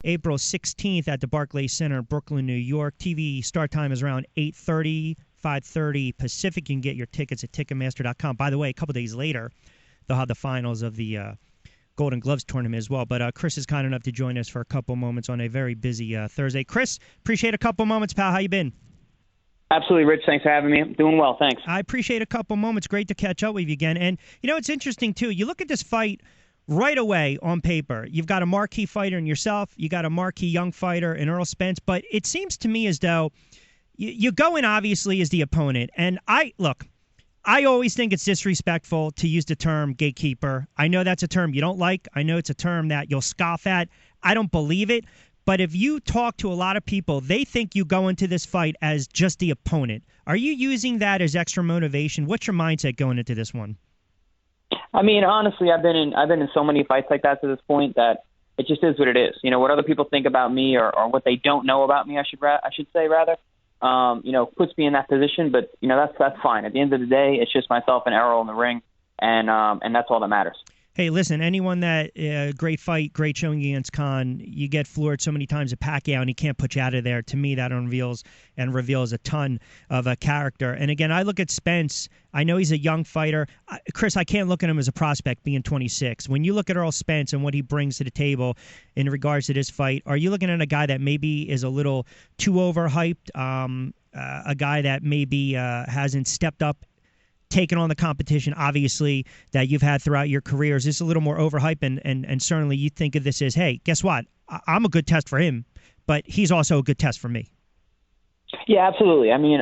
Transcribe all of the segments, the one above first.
April 16th at the Barclays Center in Brooklyn, New York. TV start time is around 8:30, 5:30 Pacific. You can get your tickets at Ticketmaster.com. By the way, a couple days later, they'll have the finals of the Golden Gloves tournament as well. But Chris is kind enough to join us for a couple moments on a very busy Thursday. Chris, appreciate a couple moments, pal. How you been? Absolutely, Rich. Thanks for having me. I'm doing well, thanks. I appreciate a couple moments. Great to catch up with you again. And, it's interesting, too. You look at this fight right away on paper. You've got a marquee fighter in yourself. You got a marquee young fighter in Earl Spence. But it seems to me as though you go in, obviously, as the opponent. And I always think it's disrespectful to use the term gatekeeper. I know that's a term you don't like. I know it's a term that you'll scoff at. I don't believe it. But if you talk to a lot of people, they think you go into this fight as just the opponent. Are you using that as extra motivation? What's your mindset going into this one? I mean, honestly, I've been in so many fights like that to this point that it just is what it is. What other people think about me or what they don't know about me, I should say rather, puts me in that position. But that's fine. At the end of the day, it's just myself and Errol in the ring, and that's all that matters. Hey, listen, anyone that great fight, great showing against Khan, you get floored so many times at Pacquiao and he can't put you out of there. To me, that reveals a ton of a character. And again, I look at Spence. I know he's a young fighter. Chris, I can't look at him as a prospect being 26. When you look at Earl Spence and what he brings to the table in regards to this fight, are you looking at a guy that maybe is a little too overhyped, a guy that maybe hasn't stepped up, taken on the competition, obviously, that you've had throughout your career? Is this a little more overhyped? And certainly you think of this as, hey, guess what? I'm a good test for him, but he's also a good test for me. Yeah, absolutely. I mean,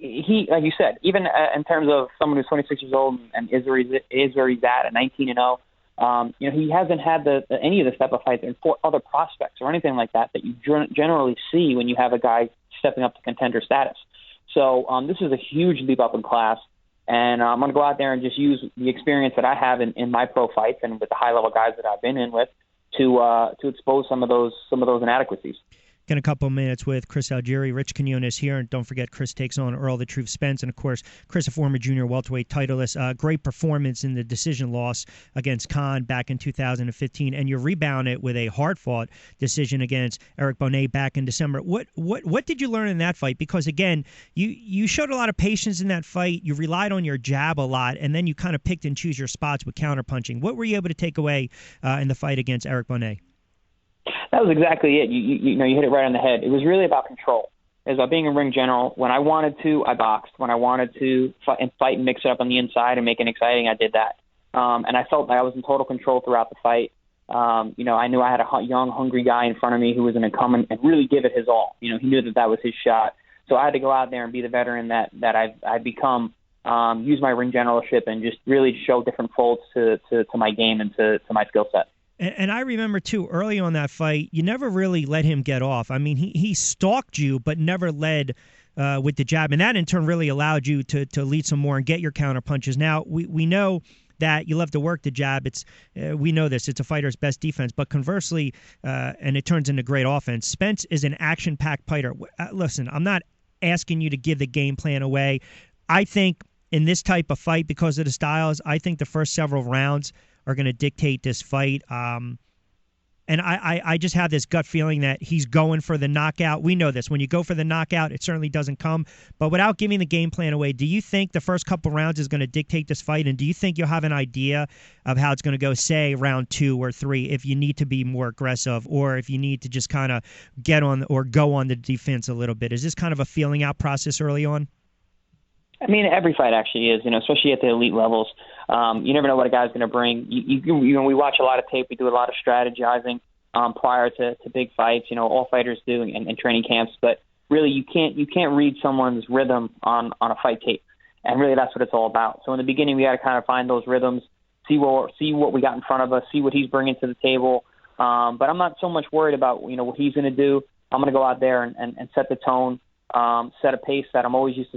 he like you said, even in terms of someone who's 26 years old and is where he's at 19-0, he hasn't had any of the step up fights and other prospects or anything like that you generally see when you have a guy stepping up to contender status. So this is a huge leap up in class. And I'm going to go out there and just use the experience that I have in my pro fights and with the high-level guys that I've been in with to expose some of those inadequacies. In a couple of minutes with Chris Algieri. Rich Quinones here. And don't forget, Chris takes on Earl the Truth Spence. And, of course, Chris, a former junior welterweight titleist. Great performance in the decision loss against Khan back in 2015. And you rebound it with a hard-fought decision against Eric Bonet back in December. What did you learn in that fight? Because, again, you showed a lot of patience in that fight. You relied on your jab a lot. And then you kind of picked and choose your spots with counterpunching. What were you able to take away in the fight against Eric Bonet? That was exactly it. You hit it right on the head. It was really about control. It was about being a ring general. When I wanted to, I boxed. When I wanted to fight and mix it up on the inside and make it exciting, I did that. And I felt like I was in total control throughout the fight. I knew I had a young, hungry guy in front of me who was going to come and really give it his all. He knew that was his shot. So I had to go out there and be the veteran that I've become, use my ring generalship and just really show different folds to my game and to my skill set. And I remember, too, early on that fight, you never really let him get off. I mean, he stalked you but never led with the jab. And that, in turn, really allowed you to lead some more and get your counter punches. Now, we know that you love to work the jab. We know this. It's a fighter's best defense. But conversely, and it turns into great offense, Spence is an action-packed fighter. Listen, I'm not asking you to give the game plan away. I think in this type of fight, because of the styles, I think the first several rounds are going to dictate this fight. And I just have this gut feeling that he's going for the knockout. We know this. When you go for the knockout, it certainly doesn't come. But without giving the game plan away, do you think the first couple rounds is going to dictate this fight? And do you think you'll have an idea of how it's going to go, say, round 2 or 3, if you need to be more aggressive or if you need to just kind of get on or go on the defense a little bit? Is this kind of a feeling out process early on? I mean, every fight actually is, especially at the elite levels. You never know what a guy's going to bring. We watch a lot of tape. We do a lot of strategizing prior to big fights. All fighters do in training camps. But really, you can't read someone's rhythm on a fight tape. And really, that's what it's all about. So in the beginning, we got to kind of find those rhythms, see what we got in front of us, see what he's bringing to the table. But I'm not so much worried about what he's going to do. I'm going to go out there and set the tone. Set a pace that I'm always used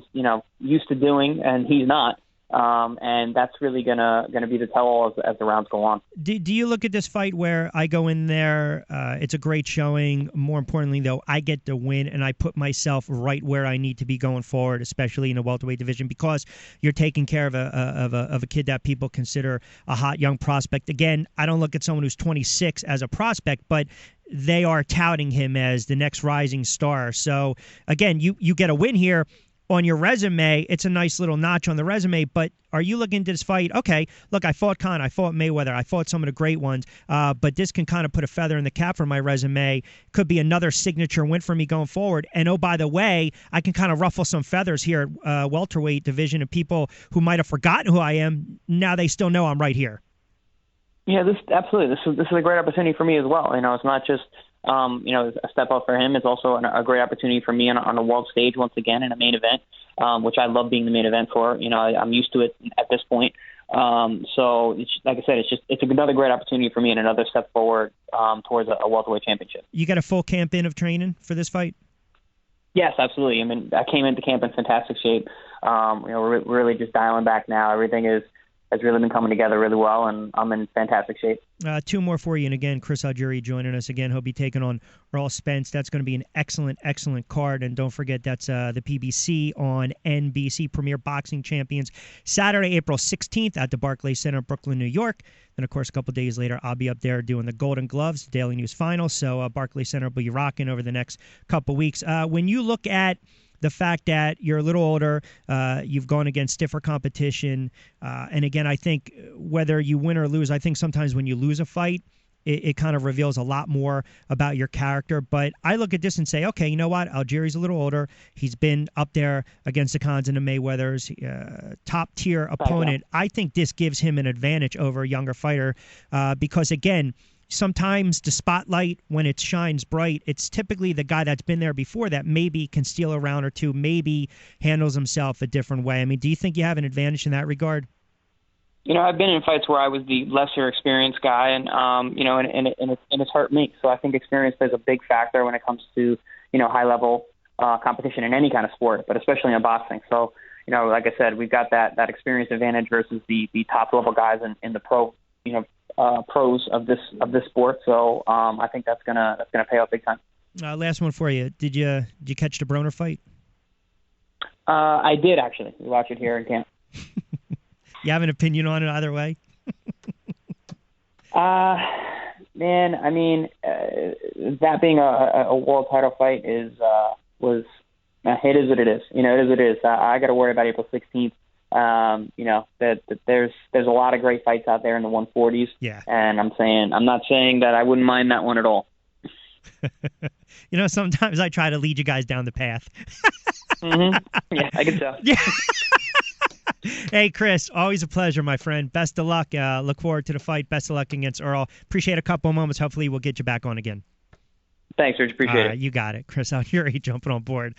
to doing, and he's not. And that's really gonna be the tell-all as the rounds go on. Do you look at this fight where I go in there, it's a great showing. More importantly, though, I get the win, and I put myself right where I need to be going forward, especially in the welterweight division, because you're taking care of a kid that people consider a hot young prospect. Again, I don't look at someone who's 26 as a prospect, but they are touting him as the next rising star. So, again, you get a win here on your resume. It's a nice little notch on the resume, but are you looking to this fight? Okay, look, I fought Khan, I fought Mayweather, I fought some of the great ones, but this can kind of put a feather in the cap for my resume. Could be another signature win for me going forward. And oh, by the way, I can kind of ruffle some feathers here at welterweight division, and people who might have forgotten who I am, now they still know I'm right here. Yeah, absolutely. This is a great opportunity for me as well. It's not just a step up for him. It's also a great opportunity for me on a world stage once again in a main event, which I love being the main event for. I'm used to it at this point. So like I said, it's another great opportunity for me and another step forward towards a welterweight championship. You got a full camp in of training for this fight? Yes, absolutely. I mean, I came into camp in fantastic shape. We're really just dialing back now. Everything has really been coming together really well, and I'm in fantastic shape. Two more for you, and again, Chris Algieri joining us again. He'll be taking on Earl Spence. That's going to be an excellent, excellent card, and don't forget that's the PBC on NBC, Premier Boxing Champions, Saturday, April 16th at the Barclays Center, Brooklyn, New York. Then, of course, a couple days later, I'll be up there doing the Golden Gloves, Daily News Finals, so Barclays Center will be rocking over the next couple weeks. When you look at the fact that you're a little older, you've gone against stiffer competition, and again, I think whether you win or lose, I think sometimes when you lose a fight, it kind of reveals a lot more about your character. But I look at this and say, okay, you know what? Algieri's a little older. He's been up there against the Khans and the Mayweathers, top-tier opponent. I think this gives him an advantage over a younger fighter because, again, sometimes the spotlight, when it shines bright, it's typically the guy that's been there before that maybe can steal a round or two, maybe handles himself a different way. I mean, do you think you have an advantage in that regard? I've been in fights where I was the lesser experienced guy, and and it's hurt me. So I think experience plays a big factor when it comes to high level competition in any kind of sport, but especially in boxing. So like I said, we've got that experience advantage versus the top level guys in the pros of this sport. So I think that's gonna pay off big time. Last one for you. Did you catch the Broner fight? I did actually. We watched it here in camp. You have an opinion on it either way? Man, I mean, that being a world title fight it is what it is. It is what it is. I got to worry about April 16th. That there's a lot of great fights out there in the 140s. Yeah. And I'm not saying that I wouldn't mind that one at all. Sometimes I try to lead you guys down the path. Mm-hmm. Yeah, I can tell. Yeah. Hey, Chris, always a pleasure, my friend. Best of luck. Look forward to the fight. Best of luck against Earl. Appreciate a couple of moments. Hopefully we'll get you back on again. Thanks, Rich. Appreciate it. You got it. Chris Algieri jumping on board.